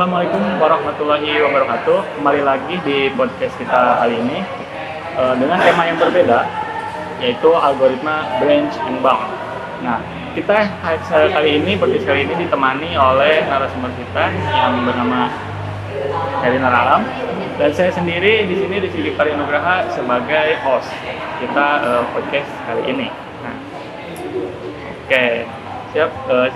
Assalamualaikum warahmatullahi wabarakatuh. Kembali lagi di podcast kita kali ini dengan tema yang berbeda, yaitu algoritma branch and bound. Nah, kita podcast kali ini ditemani oleh narasumber kita yang bernama Herina Alam, dan saya sendiri di sini Rizky Fahri Nugraha sebagai host kita podcast kali ini. Nah, oke. Siap,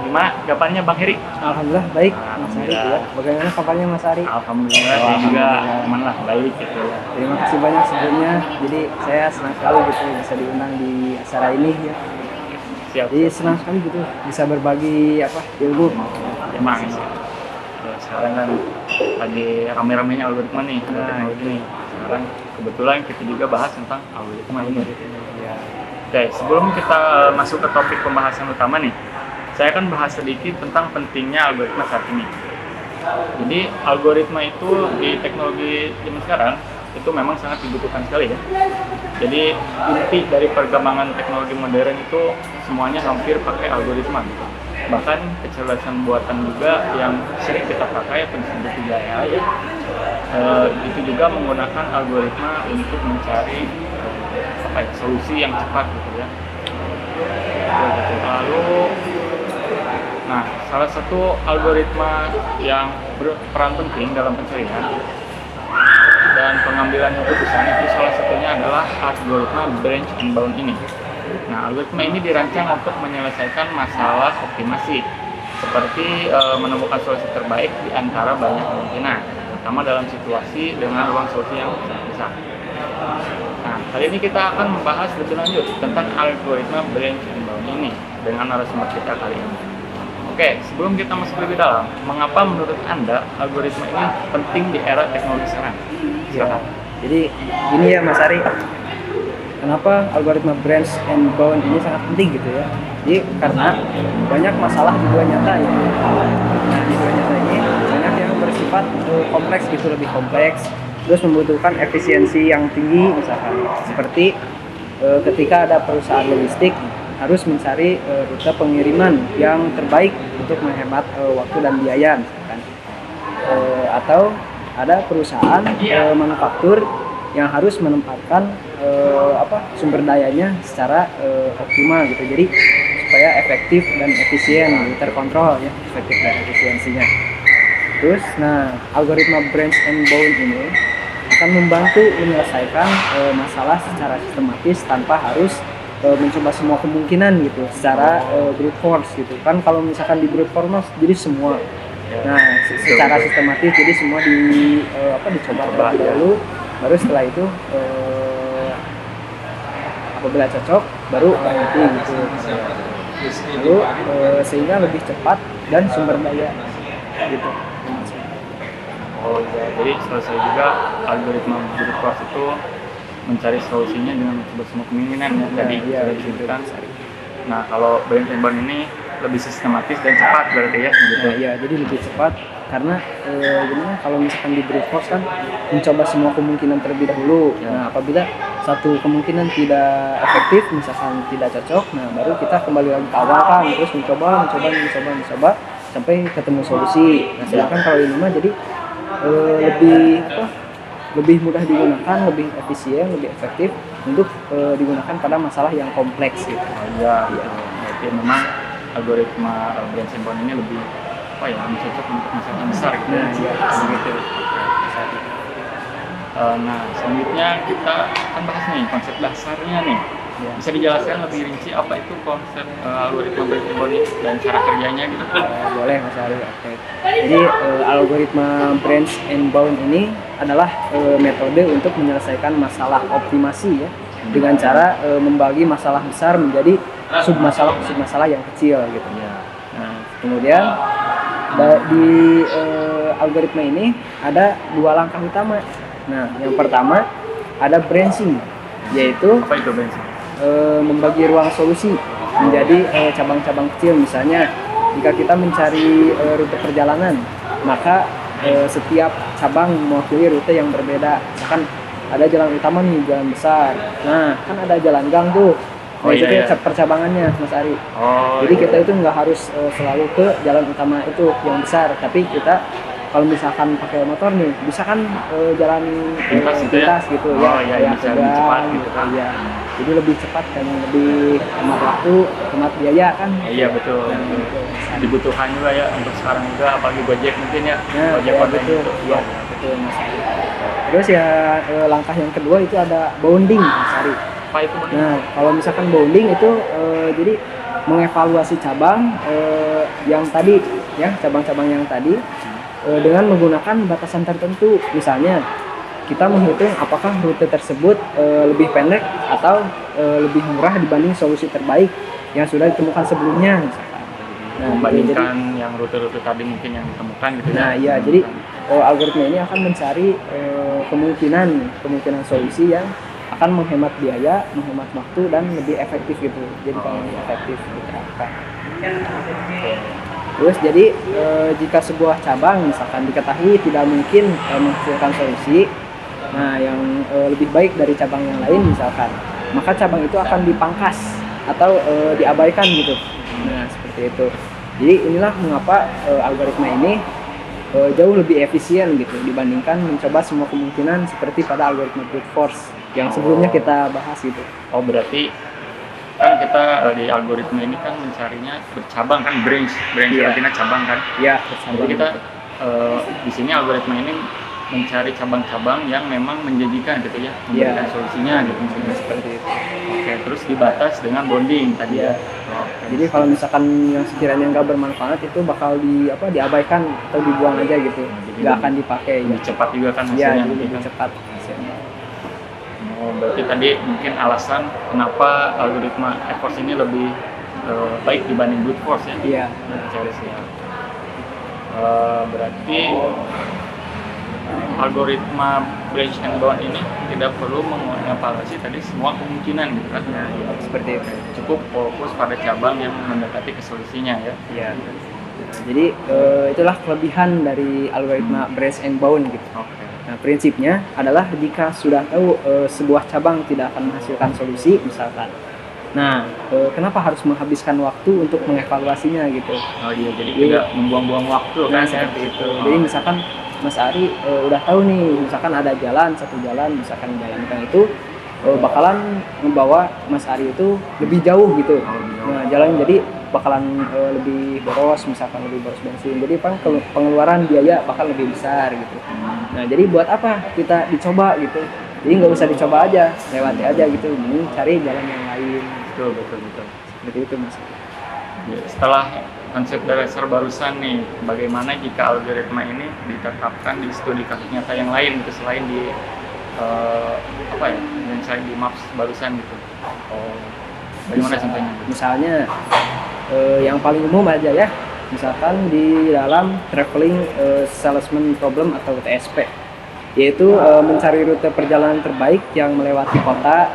gimana kabarnya Bang Heri? Alhamdulillah baik, Mas Ari ya. Bagaimana kabarnya Mas Ari? Alhamdulillah, saya juga aman lah, baik gitu. Terima kasih banyak sebelumnya. Jadi saya senang sekali gitu bisa diundang di acara ini ya. Siap. Jadi senang sekali gitu bisa berbagi ilmu. Emang sih. Sekarang kan lagi rame-ramenya algoritma nih, teknologi nih. Sekarang kebetulan kita juga bahas tentang algoritma ini. Ya. Oke, sebelum kita masuk ke topik pembahasan utama nih, saya akan bahas sedikit tentang pentingnya algoritma saat ini. Jadi algoritma itu di teknologi zaman sekarang itu memang sangat dibutuhkan sekali ya. Jadi inti dari perkembangan teknologi modern itu semuanya hampir pakai algoritma gitu. Bahkan kecerdasan buatan juga yang sering kita pakai atau disebut AI ya, itu juga menggunakan algoritma untuk mencari solusi yang cepat gitu ya. Lalu, nah salah satu algoritma yang berperan penting dalam pencarian dan pengambilan keputusan itu salah satunya adalah algoritma branch and bound ini. Nah, algoritma ini dirancang untuk menyelesaikan masalah optimasi, seperti menemukan solusi terbaik di antara banyak kemungkinan, terutama dalam situasi dengan ruang solusi yang sangat besar. Nah, kali ini kita akan membahas lebih lanjut tentang algoritma branch and bound ini dengan narasumber kita kali ini. Oke, sebelum kita masuk lebih dalam, mengapa menurut Anda algoritma ini penting di era teknologi sekarang? Ya. Jadi ini ya Mas Ari, kenapa algoritma branch and bound ini sangat penting gitu ya? Jadi karena banyak masalah di dunia nyata ya. Nah, di dunia nyata ini banyak yang bersifat kompleks gitu, lebih kompleks. Terus membutuhkan efisiensi yang tinggi, misalkan seperti ketika ada perusahaan logistik harus mencari rute pengiriman yang terbaik untuk menghemat waktu dan biaya, misalkan. Atau ada perusahaan manufaktur yang harus menempatkan sumber dayanya secara optimal gitu, jadi supaya efektif dan efisien, terkontrol ya efektif dan efisiensinya. Terus, nah algoritma branch and bound ini akan membantu menyelesaikan masalah secara sistematis tanpa harus mencoba semua kemungkinan gitu secara brute force gitu kan. Kalau misalkan di brute force jadi semua, nah secara sistematis jadi semua dicoba terlebih dahulu, baru setelah itu apabila cocok baru berhenti gitu. Lalu sehingga lebih cepat dan sumber daya gitu. Oh ya, jadi selesai juga algoritma brute force itu mencari solusinya dengan mencoba semua kemungkinan ya tadi sudah disebutkan. Nah, kalau branch and bound ini lebih sistematis dan cepat berarti ya gitu. Nah, ya, jadi lebih cepat karena gimana kalau misalkan di brute force kan mencoba semua kemungkinan terlebih dahulu. Ya. Nah, apabila satu kemungkinan tidak efektif, misalkan tidak cocok, nah baru kita kembali lagi ke awal kan, terus mencoba sampai ketemu solusi. Nah, sedangkan kalau ini mah jadi lebih mudah digunakan, lebih efisien, lebih efektif untuk digunakan pada masalah yang kompleks gitu. Oh iya, ya. Berarti memang algoritma branch and bound ini lebih cocok untuk masalah yang besar gitu. Nah, iya, begitu. Nah, selanjutnya kita akan bahas nih konsep dasarnya nih. Ya. Bisa dijelaskan lebih rinci apa itu konsep algoritma branch and bound dan cara kerjanya gitu? Boleh Mas Ari. Oke. Jadi algoritma branch and bound ini adalah metode untuk menyelesaikan masalah optimasi ya, dengan cara membagi masalah besar menjadi submasalah yang kecil gitu. Ya. Nah, kemudian di algoritma ini ada dua langkah utama. Nah, yang pertama ada branching, yaitu apa itu branching? Membagi ruang solusi menjadi cabang-cabang kecil. Misalnya jika kita mencari rute perjalanan, maka setiap cabang mewakili rute yang berbeda. Misalkan ada jalan utama nih, jalan besar, nah kan ada jalan gang tuh. Nah, itu percabangannya Mas Ari. Jadi kita itu nggak harus selalu ke jalan utama itu yang besar, tapi kita kalau misalkan pakai motor nih bisa kan jalan Lintas gitu ya? lintas gitu Oh, iya, kayak bisa lebih tegang cepat gitu kan. ya. Jadi lebih cepat dan lebih hemat waktu, hemat biaya kan. Iya betul. Nah, Betul. gitu. Dibutuhkan juga ya untuk sekarang juga, apalagi Gojek mungkin ya. Nah, Gojek ya, online betul. gitu. Ya, betul Mas Ari. Terus ya langkah yang kedua itu ada bonding Mas Ari. Apa itu? Bang? Nah, kalau misalkan bonding itu jadi mengevaluasi cabang yang tadi ya, cabang-cabang yang tadi dengan menggunakan batasan tertentu. Misalnya kita menghitung apakah rute tersebut lebih pendek atau lebih murah dibanding solusi terbaik yang sudah ditemukan sebelumnya misalkan. Nah, Membandingkan yang rute-rute tadi mungkin yang ditemukan gitu ya. nah iya, jadi algoritma ini akan mencari kemungkinan solusi yang akan menghemat biaya, menghemat waktu dan lebih efektif gitu. Jadi kalau lebih efektif diterapkan. Terus jadi jika sebuah cabang misalkan diketahui tidak mungkin menghasilkan solusi, nah yang lebih baik dari cabang yang lain misalkan, maka cabang itu akan dipangkas atau diabaikan gitu. Nah seperti itu. Jadi inilah mengapa algoritma ini jauh lebih efisien gitu dibandingkan mencoba semua kemungkinan seperti pada algoritma brute force yang sebelumnya kita bahas gitu. Oh berarti kan kita di algoritma ini kan mencarinya bercabang kan, branch Iya. artinya cabang kan. Ya, Jadi kita di sini algoritma ini mencari cabang-cabang yang memang menjanjikan gitu ya, memberikan solusinya gitu. seperti itu. Oke, terus dibatas dengan bonding tadi Iya. ya. Oke. Jadi kalau misalkan yang sekiranya nggak bermanfaat itu bakal diabaikan atau dibuang aja gitu, Jadi nggak akan dipakai. lebih cepat juga kan Ya, hasilnya. jadi nanti lebih kan. cepat hasilnya. Oh, berarti tadi mungkin alasan kenapa algoritma Force ini lebih baik dibanding brute force ya. Iya. Mencari sinyal. Berarti algoritma branch and bound ini tidak perlu mengevaluasi tadi semua kemungkinan gitu kan. Nah, ya, seperti itu. Cukup fokus pada cabang yang mendekati ke solusinya ya. Iya. Jadi itulah kelebihan dari algoritma branch and bound gitu. Oke. Nah, prinsipnya adalah jika sudah tahu sebuah cabang tidak akan menghasilkan solusi misalkan. Nah, kenapa harus menghabiskan waktu untuk mengevaluasinya gitu? Oh iya, jadi Iya. tidak membuang-buang waktu Nah, kan seperti ya. itu. Jadi misalkan Mas Ari udah tahu nih, misalkan ada satu jalan, misalkan jalankan itu bakalan membawa Mas Ari itu lebih jauh gitu. Oh, lebih jauh. Nah, jalan jadi bakalan lebih boros, misalkan lebih boros bensin. Jadi pengeluaran biaya bakal lebih besar gitu. Nah, jadi buat apa kita dicoba gitu? Jadi nggak usah dicoba aja, lewati aja gitu. Mending cari jalan yang lain. Betul, betul, betul. Seperti itu Mas. Ya, setelah konsep dasar barusan nih, bagaimana jika algoritma ini diterapkan di studi kasus nyata yang lain gitu, selain di apa ya, yang saya di maps barusan gitu. Oh, bagaimana contohnya? Misalnya yang paling umum aja ya, misalkan di dalam traveling salesman problem atau TSP, yaitu mencari rute perjalanan terbaik yang melewati kota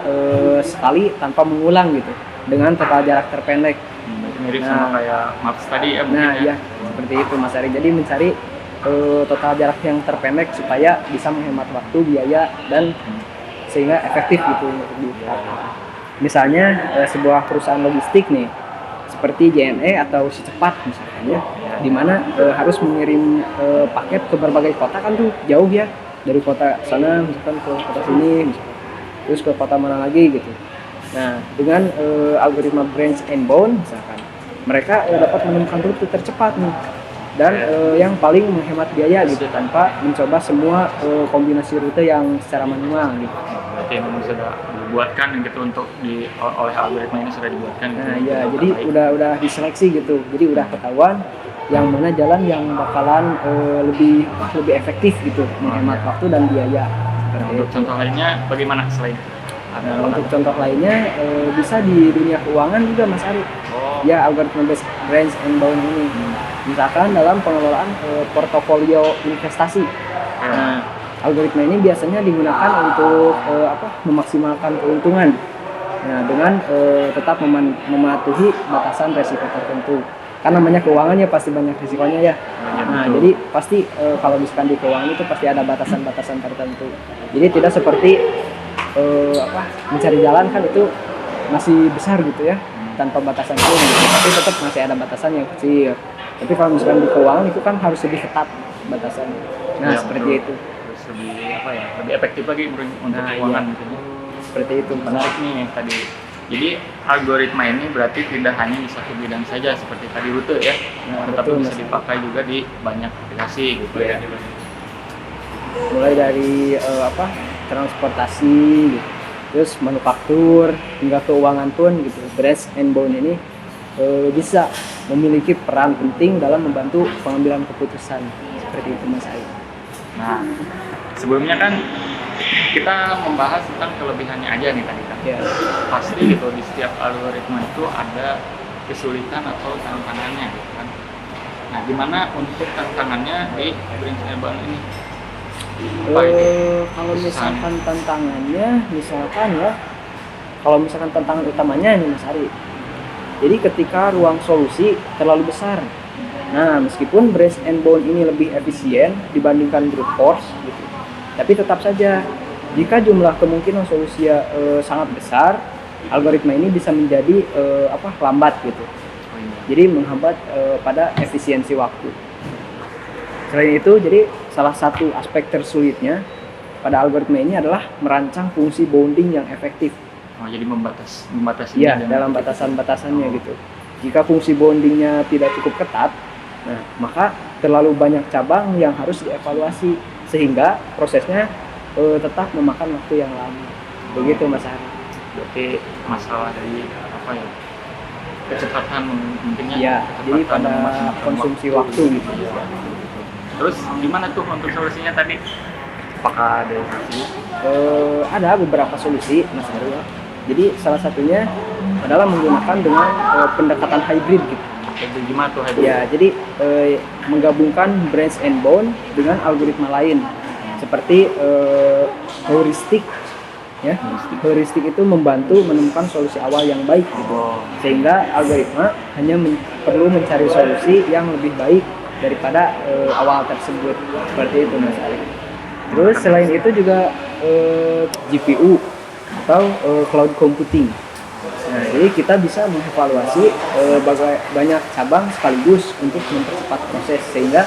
sekali tanpa mengulang gitu, dengan total jarak terpendek. Mirip Nah. sama kayak maps tadi ya mungkin Nah, ya. iya seperti itu Mas Ari. Jadi mencari total jarak yang terpendek supaya bisa menghemat waktu, biaya dan sehingga efektif gitu untuk diterapkan. Misalnya sebuah perusahaan logistik nih, seperti JNE atau Si Cepat misalkan ya, di mana harus mengirim paket ke berbagai kota kan tuh jauh ya, dari kota sana misalkan ke kota sini misalkan, terus ke kota mana lagi gitu. Nah, dengan algoritma branch and bound misalkan, mereka dapat menemukan rute tercepat nih dan yang paling menghemat biaya gitu tanpa mencoba semua kombinasi rute yang secara manual gitu. Berarti memang sudah dibuatkan gitu untuk oleh algoritma ini sudah dibuatkan gitu. Nah ya, untuk jadi terbaik. udah diseleksi gitu, jadi udah ketahuan yang mana jalan yang bakalan lebih efektif gitu, menghemat waktu dan biaya. Nah, untuk contoh lainnya bagaimana selain itu? Ada Nah, apa untuk lagi? contoh lainnya bisa di dunia keuangan juga Mas Ari. Oh, Ya, algoritma branch and bound ini. Misalkan dalam pengelolaan portofolio investasi. ya. Nah, algoritma ini biasanya digunakan untuk memaksimalkan keuntungan. Nah, dengan tetap mematuhi batasan resiko tertentu. Kan namanya keuangan ya pasti banyak risikonya ya. Nah, betul. jadi pasti kalau misalkan di keuangan itu pasti ada batasan-batasan tertentu. Jadi tidak seperti mencari jalan kan itu masih besar gitu ya, tanpa batasan itu, tapi tetap masih ada batasan yang kecil. Tapi kalau misalkan di keuangan itu kan harus lebih ketat. batasan. Nah, Ya, seperti betul. itu. Terus lebih apa ya, lebih efektif lagi untuk Nah, keuangan iya. gitu. Seperti itu. Menarik nih tadi. Jadi algoritma ini berarti tidak hanya di satu bidang saja seperti tadi rute ya, Nah, tetapi betul, bisa Mas. dipakai juga di banyak aplikasi gitu ya. Mulai dari transportasi gitu, terus manufaktur hingga keuangan pun gitu. Brands and Bone ini bisa memiliki peran penting dalam membantu pengambilan keputusan seperti itu, Mas Ari. Nah, sebelumnya kan kita membahas tentang kelebihannya aja nih tadi kan. Ya, Pasti gitu di setiap algoritma itu ada kesulitan atau tantangannya gitu kan. Nah, gimana untuk tantangannya di Brains and Bone ini? Apa itu? kalau Kesusahan. misalkan tantangannya, kalau misalkan tantangan utamanya nih Mas Ari, jadi ketika ruang solusi terlalu besar. Nah, meskipun Brains and Bone ini lebih efisien dibandingkan brute force gitu, tapi tetap saja jika jumlah kemungkinan solusi sangat besar, algoritma ini bisa menjadi lambat gitu. Oh, iya. Jadi menghambat pada efisiensi waktu. Selain itu, jadi salah satu aspek tersulitnya pada algoritma ini adalah merancang fungsi bounding yang efektif. Oh, jadi membatasi Iya, dalam batasan-batasannya gitu. Jika fungsi bondingnya tidak cukup ketat, nah maka terlalu banyak cabang yang harus dievaluasi sehingga prosesnya tetap memakan waktu yang lama. Begitu Mas Ari. Berarti masalah dari apa ya? Kecepatan mungkinnya. Iya, jadi kecepatan pada memaksimalkan konsumsi waktu gitu. Terus gimana tuh untuk solusinya tadi? Apakah ada solusi? Ada beberapa solusi Mas Ari. Jadi salah satunya adalah menggunakan dengan pendekatan hybrid gitu. Jadi gimana tuh hybrid? Ya, jadi menggabungkan Brains and Bone dengan algoritma lain seperti heuristik. Ya, heuristik itu membantu menemukan solusi awal yang baik gitu. Oh, Sehingga algoritma hanya perlu mencari solusi yang lebih baik daripada awal tersebut. Seperti itu Mas Ari. Terus selain itu juga GPU atau cloud computing. Nah, jadi kita bisa mengevaluasi banyak cabang sekaligus untuk mempercepat proses sehingga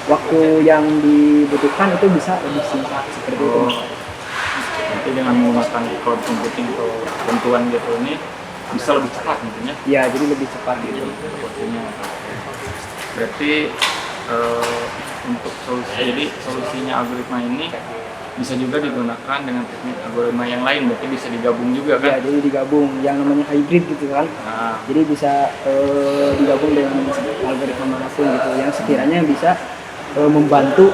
waktu yang dibutuhkan itu bisa lebih singkat seperti itu. nanti dengan menggunakan cloud computing atau bantuan gitu ini bisa lebih cepat mungkin ya Ya, jadi lebih cepat gitu. waktunya. Berarti untuk solusinya algoritma ini bisa juga digunakan dengan teknik algoritma yang lain, berarti bisa digabung juga Ya, kan? jadi digabung yang namanya hybrid gitu kan. Nah, Jadi bisa digabung dengan algoritma manapun gitu yang sekiranya bisa membantu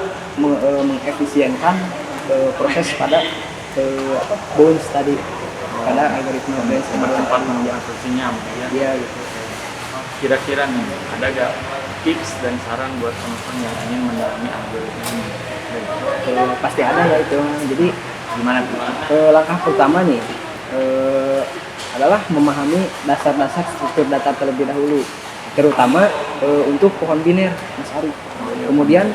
mengefisienkan proses pada bones tadi pada algoritma Brains and Bone. mempercepat menemukan solusinya mungkin ya. Iya gitu. Kira-kira nih ada gak tips dan saran buat teman-teman yang ingin mendalami algoritma ini? Pasti ada ya itu. Jadi Gimana tuh? langkah pertama nih adalah memahami dasar-dasar struktur data terlebih dahulu, terutama untuk pohon biner, Mas Ari. Kemudian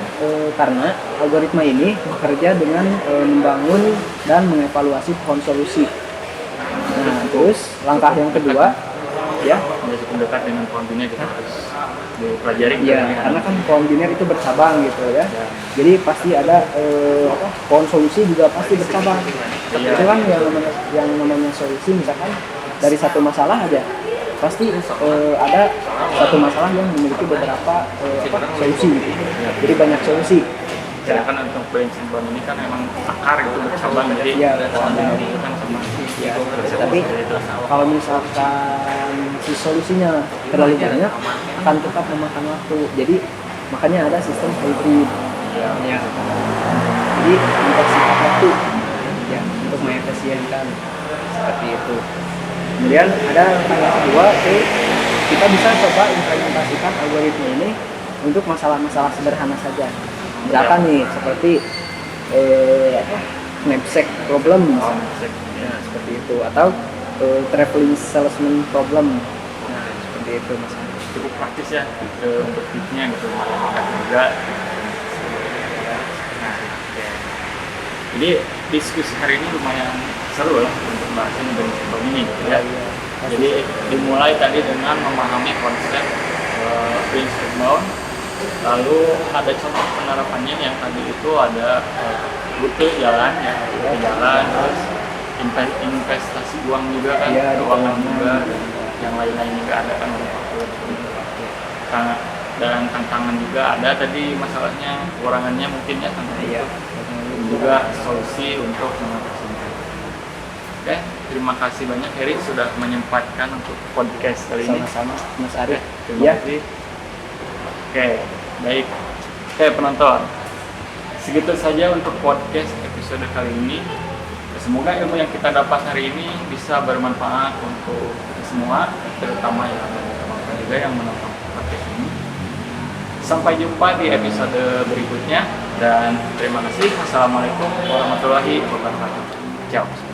karena algoritma ini bekerja dengan membangun dan mengevaluasi pohon solusi. Nah, terus langkah yang kedua, ya, Jadi pendekat dengan kontennya kita harus dipelajari. ya, karena kan pohon biner itu bercabang gitu ya. Jadi pasti ada pohon solusi juga pasti bercabang. Iya. Itu kan yang namanya solusi, misalkan dari satu masalah aja pasti ada satu masalah yang memiliki beberapa solusi gitu. Jadi banyak solusi. Sedangkan untuk Brains and Bone ini kan memang akar itu bercabang, jadi Iya, pohonnya itu kan sama. Ya, tapi kalau misalkan si solusinya terlalu banyak akan tetap memakan waktu. Jadi makanya ada sistem hybrid. Ya. Jadi mempersingkat waktu ya untuk mengefisienkan seperti itu. Kemudian ada yang kedua, kita bisa coba implementasikan algoritma ini untuk masalah-masalah sederhana saja. Misalkan nih seperti knapsack problem misalnya. Nah, seperti itu atau traveling salesman problem. Nah, seperti itu Mas. Cukup praktis ya untuk tipsnya gitu, makan juga. Nah, oke. Jadi diskusi hari ini lumayan seru lah untuk bahasin Brains and Bone ini gitu ya. Jadi dimulai tadi dengan memahami konsep Brains and Bone, Lalu ada contoh penerapannya yang tadi itu ada rute jalan ya, rute jalan, terus investasi uang juga kan, Iya, di keuangan keuangan. juga, dan yang lain-lain juga ada kan dan tantangan juga ada tadi masalahnya, kekurangannya mungkin ya tantangan Iya. itu juga solusi untuk mengatasinya. Oke, terima kasih banyak Heri sudah menyempatkan untuk podcast kali ini. Sama-sama Mas Ari. Terima Ya. kasih. Oke, baik. Oke penonton, segitu saja untuk podcast episode kali ini. Semoga ilmu yang kita dapat hari ini bisa bermanfaat untuk kita semua, terutama yang juga yang menonton podcast ini. Sampai jumpa di episode berikutnya dan terima kasih. Wassalamualaikum warahmatullahi wabarakatuh. Ciao.